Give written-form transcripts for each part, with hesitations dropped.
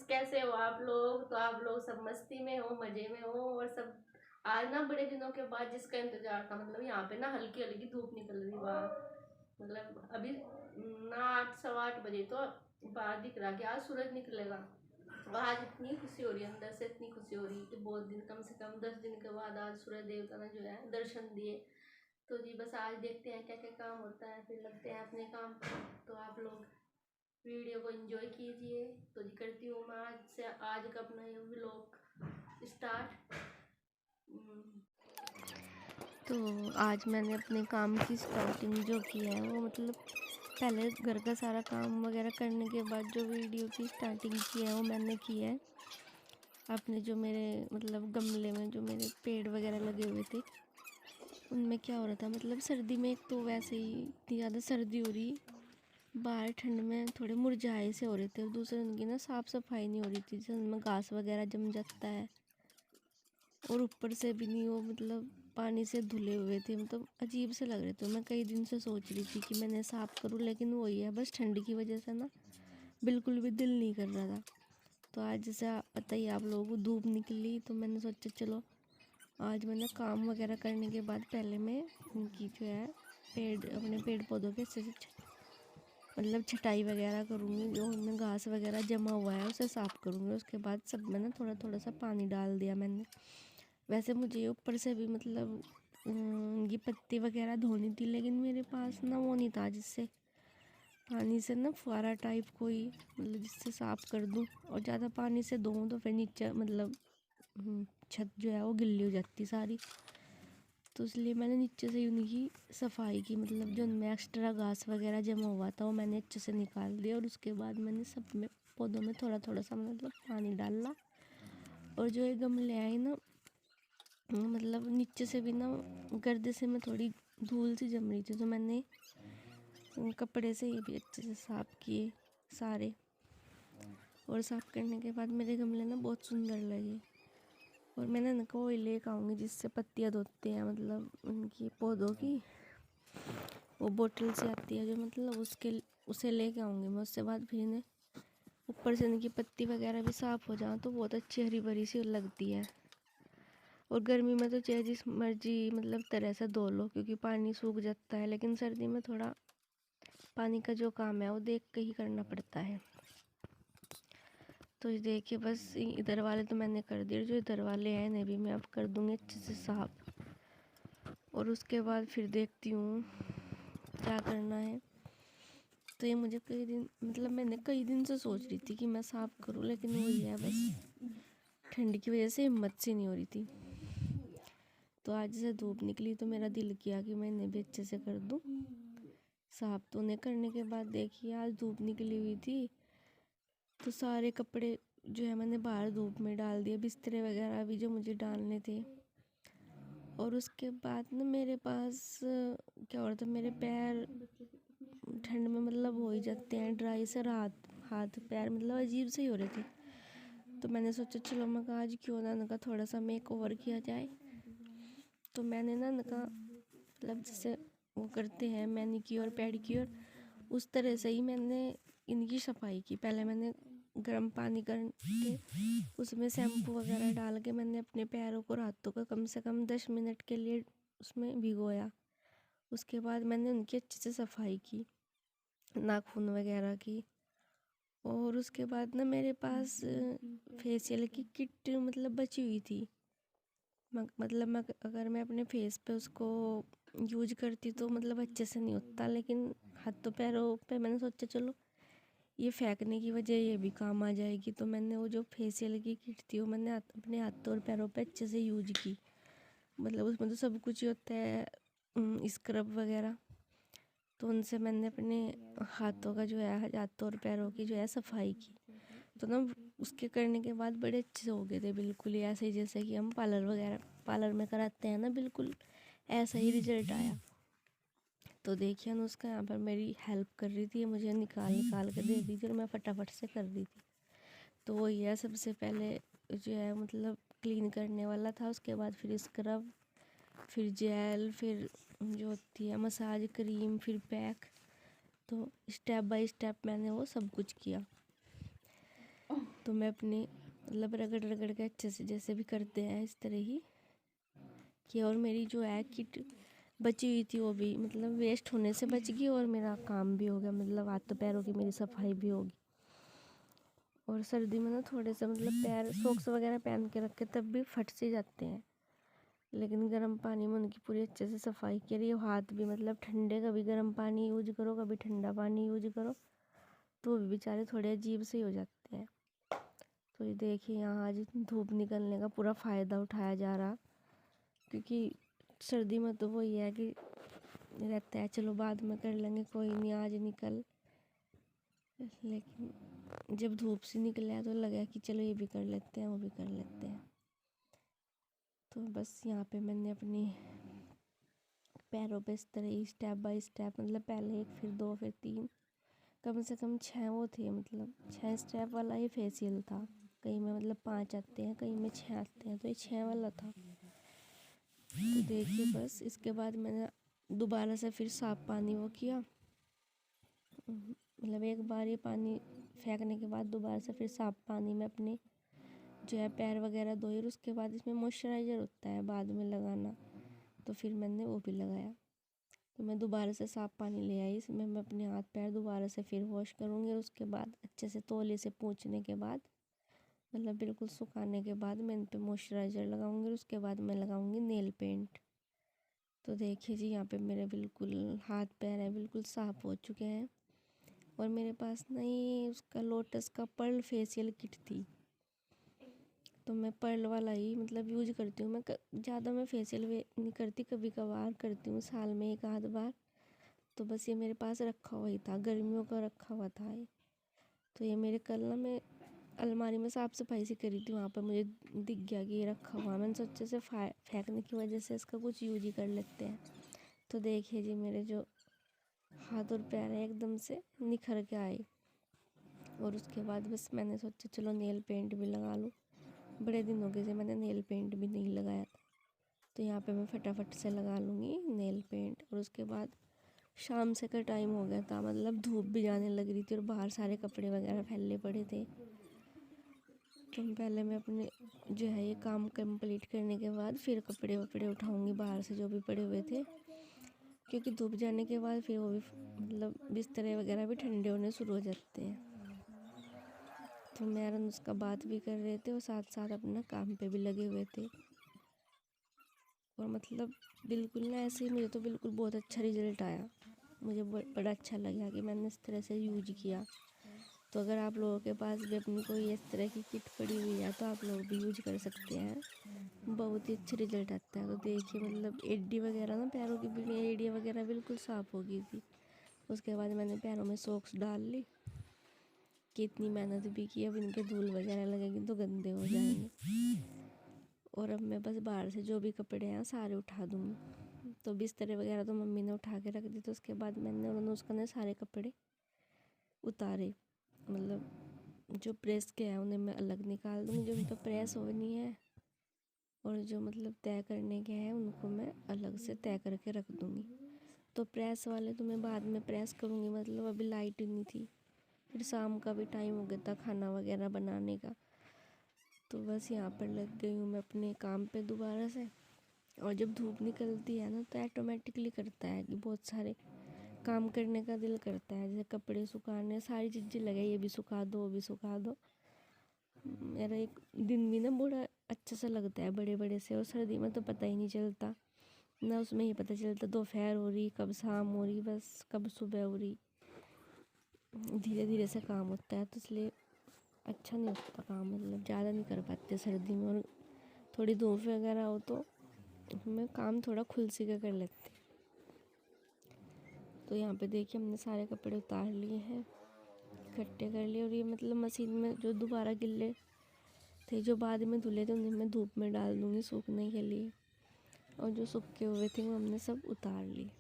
कैसे हो आप लोग? तो आप लोग सब मस्ती में हो, मजे में हो और सब। आज ना बड़े दिनों के बाद जिसका इंतजार था, मतलब यहाँ पे ना हल्की हल्की धूप निकल रही बाहर। मतलब अभी ना 8 सवा 8 बजे तो बाहर दिख रहा कि आज सूरज निकलेगा। तो आज इतनी खुशी हो रही है, अंदर से इतनी खुशी हो रही है कि बहुत दिन, कम से कम 10 दिन के बाद आज सूरज देवता ने जो है दर्शन दिए। तो जी बस आज देखते हैं क्या क्या काम होता है, फिर लगते हैं अपने काम पर। तो आप लोग वीडियो को एंजॉय कीजिए। तो जी करती हूँ मैं आज का अपना ये व्लॉग स्टार्ट। तो आज मैंने अपने काम की स्टार्टिंग जो की है वो मतलब पहले घर का सारा काम वगैरह करने के बाद जो वीडियो की स्टार्टिंग की है वो मैंने की है अपने जो मेरे मतलब गमले में जो मेरे पेड़ वगैरह लगे हुए थे उनमें क्या हो रहा था। मतलब सर्दी में एक तो वैसे ही इतनी ज़्यादा सर्दी हो रही, बाहर ठंड में थोड़े मुरझाए से हो रहे थे, और दूसरे उनकी ना साफ़ सफाई नहीं हो रही थी, जैसे उनमें घास वगैरह जम जाता है और ऊपर से भी नहीं वो मतलब पानी से धुले हुए थे, मतलब अजीब से लग रहे थे। मैं कई दिन से सोच रही थी कि मैंने साफ़ करूं, लेकिन वही है बस ठंड की वजह से ना बिल्कुल भी दिल नहीं कर रहा था। तो आज जैसे पता ही आप लोगों को धूप निकली तो मैंने सोचा चलो आज मैंने काम वगैरह करने के बाद पहले मैं उनकी जो है अपने पेड़ पौधों के अच्छे से मतलब छटाई वगैरह करूँगी, जो उनमें घास वगैरह जमा हुआ है उसे साफ़ करूँगी। उसके बाद सब में ना थोड़ा थोड़ा सा पानी डाल दिया मैंने। वैसे मुझे ऊपर से भी मतलब ये पत्ती वगैरह धोनी थी, लेकिन मेरे पास ना वो नहीं था जिससे पानी से ना फुहारा टाइप कोई मतलब जिससे साफ़ कर दूँ। और ज़्यादा पानी से धोऊँ तो फिर नीचे मतलब छत जो है वो गिल्ली हो जाती सारी। तो इसलिए मैंने नीचे से उनकी सफाई की, मतलब जो उनमें एक्स्ट्रा घास वगैरह जमा हुआ था वो मैंने अच्छे से निकाल दिया। और उसके बाद मैंने सब में पौधों में थोड़ा थोड़ा सा मतलब पानी डाला। और जो ये गमले आए ना मतलब नीचे से भी ना गर्द से में थोड़ी धूल सी जम रही थी, तो मैंने कपड़े से ये भी अच्छे से साफ़ किए सारे। और साफ़ करने के बाद मेरे गमले ना बहुत सुंदर लगे। और मैंने इनको वही लेकर आऊँगी जिससे पत्तियाँ धोते हैं, मतलब उनकी पौधों की वो बोतल से आती है जो, मतलब उसे लेके आऊँगी मैं। उससे बाद फिर इन्हें ऊपर से इनकी पत्ती वगैरह भी साफ़ हो जाए तो बहुत अच्छी हरी भरी सी लगती है। और गर्मी में तो चाहे जिस मर्जी मतलब तरह से धो लो क्योंकि पानी सूख जाता है, लेकिन सर्दी में थोड़ा पानी का जो काम है वो देख के ही करना पड़ता है। तो देखिए बस इधर वाले तो मैंने कर दिए, जो इधर वाले हैं इन्हें भी मैं अब कर दूँगी अच्छे से साफ़। और उसके बाद फिर देखती हूँ क्या करना है। तो ये मुझे कई दिन मतलब मैंने कई दिन से सोच रही थी कि मैं साफ़ करूँ, लेकिन वही है बस ठंड की वजह से हिम्मत सी नहीं हो रही थी। तो आज से धूप निकली तो मेरा दिल किया कि मैं इन्हें भी अच्छे से कर दूँ साफ़। तो उन्हें करने के बाद देखिए आज धूप निकली हुई थी तो सारे कपड़े जो है मैंने बाहर धूप में डाल दिए, बिस्तरे वगैरह भी जो मुझे डालने थे। और उसके बाद ना मेरे पास क्या हो रहा था, मेरे पैर ठंड में मतलब हो ही जाते हैं ड्राई से, हाथ पैर मतलब अजीब से ही हो रहे थे। तो मैंने सोचा चलो मैं आज क्यों ना इनका थोड़ा सा मेक ओवर किया जाए। तो मैंने ना इनका मतलब जैसे वो करते हैं मैनिक्योर पेडिक्योर, उस तरह से ही मैंने इनकी सफाई की। पहले मैंने गर्म पानी करके उसमें शैम्पू वगैरह डाल के मैंने अपने पैरों को हाथों को कम से कम 10 मिनट के लिए उसमें भिगोया। उसके बाद मैंने उनकी अच्छे से सफाई की, नाखून वगैरह की। और उसके बाद ना मेरे पास फेशियल की किट मतलब बची हुई थी। मतलब मैं अगर मैं अपने फेस पे उसको यूज करती तो मतलब अच्छे से नहीं होता, लेकिन हाथों पैरों पे मैंने सोचा चलो ये फेंकने की वजह ये भी काम आ जाएगी। तो मैंने वो जो फेशियल की किट थी वो मैंने अपने हाथों और पैरों पे अच्छे से यूज की। मतलब उसमें तो सब कुछ ही होता है स्क्रब वगैरह। तो उनसे मैंने अपने हाथों का जो है हाथों और पैरों की जो है सफाई की। तो ना उसके करने के बाद बड़े अच्छे से हो गए थे, बिल्कुल ही ऐसे ही जैसे कि हम पार्लर में कराते हैं ना, बिल्कुल ऐसा ही रिजल्ट आया। तो देखिए अनुष्का यहाँ पर मेरी हेल्प कर रही थी, मुझे निकाल के दे दी थी और मैं फटाफट से कर दी थी। तो वही है, सबसे पहले जो है मतलब क्लीन करने वाला था, उसके बाद फिर स्क्रब, फिर जेल, फिर जो होती है मसाज क्रीम, फिर पैक। तो स्टेप बाय स्टेप मैंने वो सब कुछ किया। तो मैं अपने मतलब रगड़ रगड़ के अच्छे से जैसे भी करते हैं इस तरह ही कि, और मेरी जो है किट बची हुई थी वो भी मतलब वेस्ट होने से बच गई और मेरा काम भी हो गया, मतलब हाथ पैरों की मेरी सफाई भी होगी। और सर्दी में ना थोड़े से मतलब पैर सॉक्स वगैरह पहन के रखे तब भी फट से जाते हैं, लेकिन गर्म पानी में उनकी पूरी अच्छे से सफाई करिए। हाथ भी मतलब ठंडे, कभी गर्म पानी यूज करो कभी ठंडा पानी यूज करो, तो भी बेचारे थोड़े अजीब से ही हो जाते हैं। तो ये देखिए यहाँ आज धूप निकलने का पूरा फ़ायदा उठाया जा रहा, क्योंकि सर्दी में तो वही है कि रहता है चलो बाद में कर लेंगे, कोई नहीं आज निकल, लेकिन जब धूप से निकला तो लगा कि चलो ये भी कर लेते हैं वो भी कर लेते हैं। तो बस यहाँ पे मैंने अपनी पैरों पे इस तरह ही स्टेप बाय स्टेप, मतलब पहले 1 फिर 2 फिर 3, कम से कम 6 वो थे, मतलब 6 स्टेप वाला ही फेशियल था। कहीं में मतलब 5 आते हैं, कहीं में 6 आते हैं, तो ये 6 वाला था। तो देखिए बस इसके बाद मैंने दोबारा से फिर साफ पानी वो किया, मतलब एक बार ये पानी फेंकने के बाद दोबारा से फिर साफ पानी में अपने जो है पैर वगैरह धोए, और उसके बाद इसमें मॉइस्चराइज़र होता है बाद में लगाना, तो फिर मैंने वो भी लगाया। तो मैं दोबारा से साफ पानी ले आई, इसमें मैं अपने हाथ पैर दोबारा से फिर वॉश करूँगी, और उसके बाद अच्छे से तौलिए से पोंछने के बाद मतलब बिल्कुल सुखाने के बाद मैं इन पे मॉइस्चराइज़र लगाऊंगी, और उसके बाद मैं लगाऊंगी नेल पेंट। तो देखिए जी यहाँ पे मेरे बिल्कुल हाथ पैर है बिल्कुल साफ़ हो चुके हैं। और मेरे पास ना ये उसका लोटस का पर्ल फेशियल किट थी, तो मैं पर्ल वाला ही मतलब यूज करती हूँ। मैं ज़्यादा मैं फेशियल नहीं करती, कभी कभार करती हूँ साल में 1 आध बार। तो बस ये मेरे पास रखा हुआ ही था, गर्मियों का रखा हुआ था ये। तो ये मेरे कल ना मैं अलमारी में साफ़ सफाई से करी थी, वहाँ पर मुझे दिख गया कि ये रखा हुआ, मैंने सोचा से फेंकने की वजह से इसका कुछ यूज ही कर लेते हैं। तो देखिए जी मेरे जो हाथ और पैर है एकदम से निखर के आए। और उसके बाद बस मैंने सोचा चलो नेल पेंट भी लगा लूँ, बड़े दिन हो गए थे मैंने नेल पेंट भी नहीं लगाया था। तो यहाँ पे मैं फटाफट से लगा लूँगी नेल पेंट। और उसके बाद शाम से का टाइम हो गया था, मतलब धूप भी जाने लग रही थी और बाहर सारे कपड़े वगैरह फैले पड़े थे। तो पहले मैं अपने जो है ये काम कंप्लीट करने के बाद फिर कपड़े वपड़े उठाऊँगी बाहर से जो भी पड़े हुए थे, क्योंकि धूप जाने के बाद फिर वो भी मतलब बिस्तरे वगैरह भी ठंडे होने शुरू हो जाते हैं। तो मेरा उसका बात भी कर रहे थे और साथ साथ अपना काम पे भी लगे हुए थे। और मतलब बिल्कुल ना ऐसे ही मुझे तो बिल्कुल बहुत अच्छा रिज़ल्ट आया, मुझे बड़ा अच्छा लगा कि मैंने इस तरह से यूज किया। तो अगर आप लोगों के पास भी अपनी कोई इस तरह की किट पड़ी हुई है तो आप लोग भी यूज कर सकते हैं, बहुत ही अच्छा रिज़ल्ट आता है। तो देखिए मतलब एडी वगैरह ना पैरों की एड़ियाँ वगैरह बिल्कुल साफ़ हो गई थी। उसके बाद मैंने पैरों में सॉक्स डाल ली कि इतनी मेहनत भी की, अब इनके धूल वगैरह लगेगी तो गंदे हो जाएंगे। और अब मैं बस बाहर से जो भी कपड़े हैं सारे उठा दूँगी। तो बिस्तर वगैरह तो मम्मी ने उठा के रख दी, तो उसके बाद उन्होंने उसका सारे कपड़े उतारे, मतलब जो प्रेस के हैं उन्हें मैं अलग निकाल दूँगी, जो उन पर प्रेस होनी है और जो मतलब तय करने के हैं उनको मैं अलग से तय करके रख दूँगी। तो प्रेस वाले तो मैं बाद में प्रेस करूँगी, मतलब अभी लाइट नहीं थी, फिर शाम का भी टाइम हो गया था खाना वगैरह बनाने का। तो बस यहाँ पर लग गई हूँ मैं अपने काम पे दोबारा से। और जब धूप निकलती है ना तो ऑटोमेटिकली करता है कि बहुत सारे काम करने का दिल करता है, जैसे कपड़े सुखाने, सारी चीज़ें लगे ये भी सुखा दो वो भी सुखा दो। मेरा एक दिन भी ना बड़ा अच्छा सा लगता है बड़े बड़े से। और सर्दी में तो पता ही नहीं चलता ना, उसमें ही पता चलता दोपहर हो रही कब शाम हो रही बस कब सुबह हो रही, धीरे धीरे से काम होता है। तो इसलिए अच्छा नहीं होता काम, मतलब ज़्यादा नहीं कर पाते सर्दी में। और थोड़ी धूप वगैरह हो तो मैं काम थोड़ा खुल सी कर लेते। तो यहाँ पे देखिए हमने सारे कपड़े उतार लिए हैं, इकट्ठे कर लिए, और ये मतलब मशीन में जो दोबारा गिल्ले थे जो बाद में धुले थे उन्हें मैं धूप में डाल दूँगी सूखने के लिए, और जो सूखे हुए थे वो हमने सब उतार लिए।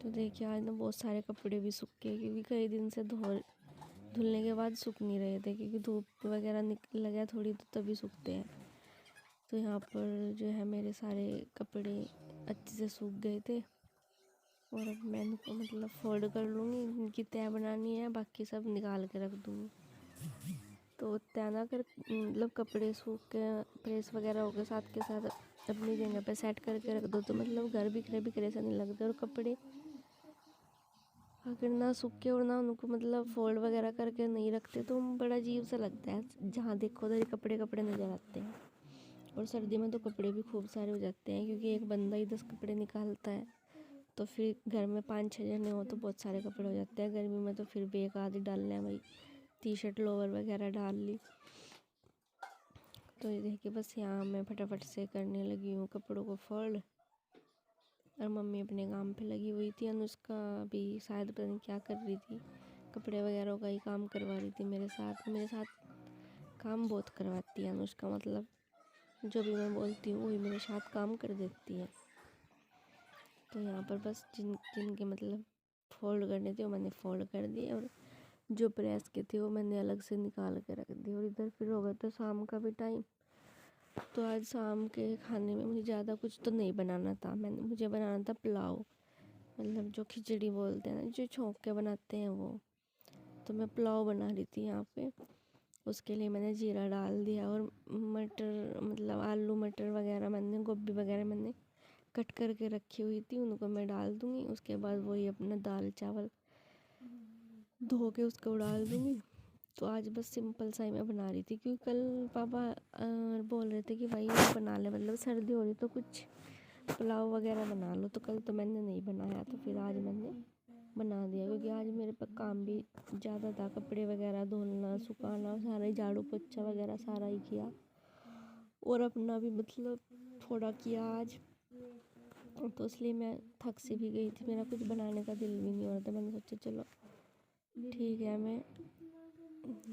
तो देखिए आज ना बहुत सारे कपड़े भी सूखे, क्योंकि कई दिन से धुलने के बाद सूख नहीं रहे थे, क्योंकि धूप वगैरह निकल लगा थोड़ी तो तभी सूखते हैं। तो यहाँ पर जो है मेरे सारे कपड़े अच्छे से सूख गए थे, और अब मैं इनको मतलब फोल्ड कर लूँगी, इनकी तह बनानी है, बाकी सब निकाल के रख दूँगी। तो होता है ना, अगर मतलब कपड़े सूख के प्रेस वगैरह हो गए साथ के साथ अपनी जगह पे सेट करके रख दो तो मतलब घर बिखरे बिखरे से नहीं लगते। और कपड़े अगर ना सूखे और ना उनको मतलब फोल्ड वगैरह करके नहीं रखते तो बड़ा अजीब सा लगता है, जहाँ देखो उधर कपड़े कपड़े नज़र आते हैं। और सर्दी में तो कपड़े भी खूब सारे हो जाते हैं, क्योंकि एक बंदा ही 10 कपड़े निकालता है, तो फिर घर में 5-6 जने हो तो बहुत सारे कपड़े हो जाते हैं। गर्मी में तो फिर भी एक आधी डालने हैं भाई, टी शर्ट लोअर वगैरह डाल ली। तो ये देखिए बस यहाँ मैं फटाफट से करने लगी हूँ कपड़ों को फोल्ड, और मम्मी अपने काम पे लगी हुई थी। अनुष्का भी शायद पता नहीं क्या कर रही थी, कपड़े वगैरह का ही काम करवा रही थी मेरे साथ काम बहुत करवाती है अनुष्का, मतलब जो भी मैं बोलती हूँ वही मेरे साथ काम कर देती है। तो यहाँ पर बस जिनके मतलब फोल्ड करने थे वो मैंने फोल्ड कर दिए, और जो प्रेस के थे वो मैंने अलग से निकाल के रख दिए। और इधर फिर हो गया तो शाम का भी टाइम, तो आज शाम के खाने में मुझे ज़्यादा कुछ तो नहीं बनाना था, मुझे बनाना था पुलाव, मतलब जो खिचड़ी बोलते हैं ना, जो छोंक के बनाते हैं वो। तो मैं पुलाव बना रही थी यहाँ पे, उसके लिए मैंने जीरा डाल दिया, और मटर मतलब आलू मटर वगैरह मैंने गोभी वगैरह मैंने कट करके रखी हुई थी, उनको मैं डाल दूँगी। उसके बाद वही अपना दाल चावल धो के उसको डाल दूँगी। तो आज बस सिंपल सा ही मैं बना रही थी, क्योंकि कल पापा बोल रहे थे कि भाई वो बना ले, मतलब सर्दी हो रही तो कुछ पुलाव वगैरह बना लो। तो कल तो मैंने नहीं बनाया, तो फिर आज मैंने बना दिया, क्योंकि आज मेरे पर काम भी ज़्यादा था, कपड़े वगैरह धोना सुखाना सारा ही, झाड़ू पोछा वगैरह सारा ही किया, और अपना भी मतलब थोड़ा किया आज। तो इसलिए मैं थक से भी गई थी, मेरा कुछ बनाने का दिल भी नहीं हो रहा था। मैंने सोचा चलो ठीक है मैं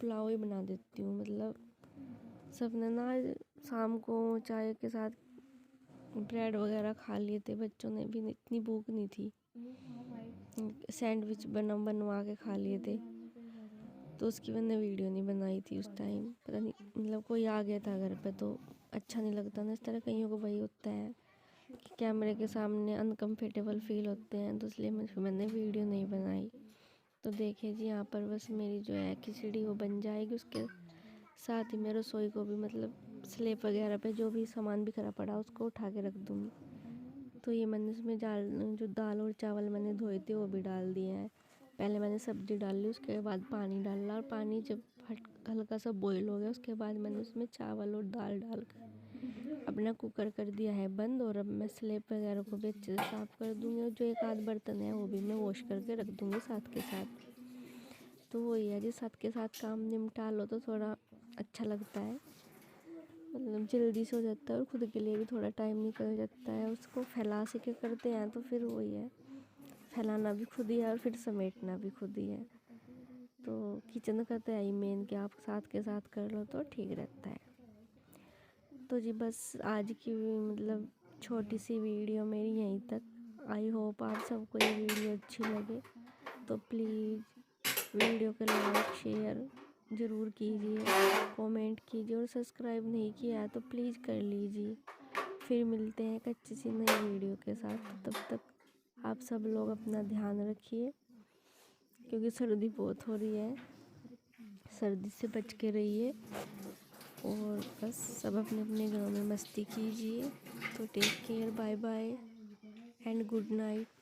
पुलाव ही बना देती हूँ। मतलब सबने ना शाम को चाय के साथ ब्रेड वगैरह खा लिए थे, बच्चों ने भी, इतनी भूख नहीं थी, सैंडविच बनवा के खा लिए थे। तो उसकी मैंने वीडियो नहीं बनाई थी उस टाइम, पता नहीं मतलब कोई आ गया था घर पे तो अच्छा नहीं लगता ना, इस तरह कईयों को वही होता है कि कैमरे के सामने अनकम्फर्टेबल फील होते हैं, तो इसलिए मैंने वीडियो नहीं बनाई। तो देखिए जी यहाँ पर बस मेरी जो है खिचड़ी वो बन जाएगी, उसके साथ ही मैं रसोई को भी मतलब स्लेब वगैरह पे जो भी सामान बिखरा पड़ा उसको उठा के रख दूँगी। तो ये मैंने इसमें जो दाल और चावल मैंने धोए थे वो भी डाल दिए हैं। पहले मैंने सब्ज़ी डाल ली, उसके बाद पानी डाला, और पानी जब हल्का सा बॉईल हो गया उसके बाद मैंने उसमें चावल और दाल डालकर अपना कुकर कर दिया है बंद। और अब मैं स्लेब वगैरह को भी अच्छे से साफ़ कर दूँगी, और जो एक आध बर्तन है वो भी मैं वॉश करके रख दूँगी साथ के साथ। तो वही है जी, साथ के साथ काम निपटा लो तो थोड़ा अच्छा लगता है, मतलब जल्दी से हो जाता है, और ख़ुद के लिए भी थोड़ा टाइम निकल जाता है। उसको फैला के करते हैं तो फिर वही है, फैलाना भी खुद ही है और फिर समेटना भी खुद ही है। तो किचन का तो है ही मेन कि आप साथ के साथ कर लो तो ठीक रहता है। तो जी बस आज की मतलब छोटी सी वीडियो मेरी यहीं तक। आई होप आप सबको ये वीडियो अच्छी लगे, तो प्लीज़ वीडियो को लाइक शेयर ज़रूर कीजिए, कमेंट कीजिए, और सब्सक्राइब नहीं किया है तो प्लीज़ कर लीजिए। फिर मिलते हैं एक अच्छी सी नई वीडियो के साथ, तब तक आप सब लोग अपना ध्यान रखिए, क्योंकि सर्दी बहुत हो रही है, सर्दी से बच के रहिए, और बस सब अपने अपने घरों में मस्ती कीजिए। तो take care, bye bye and good night.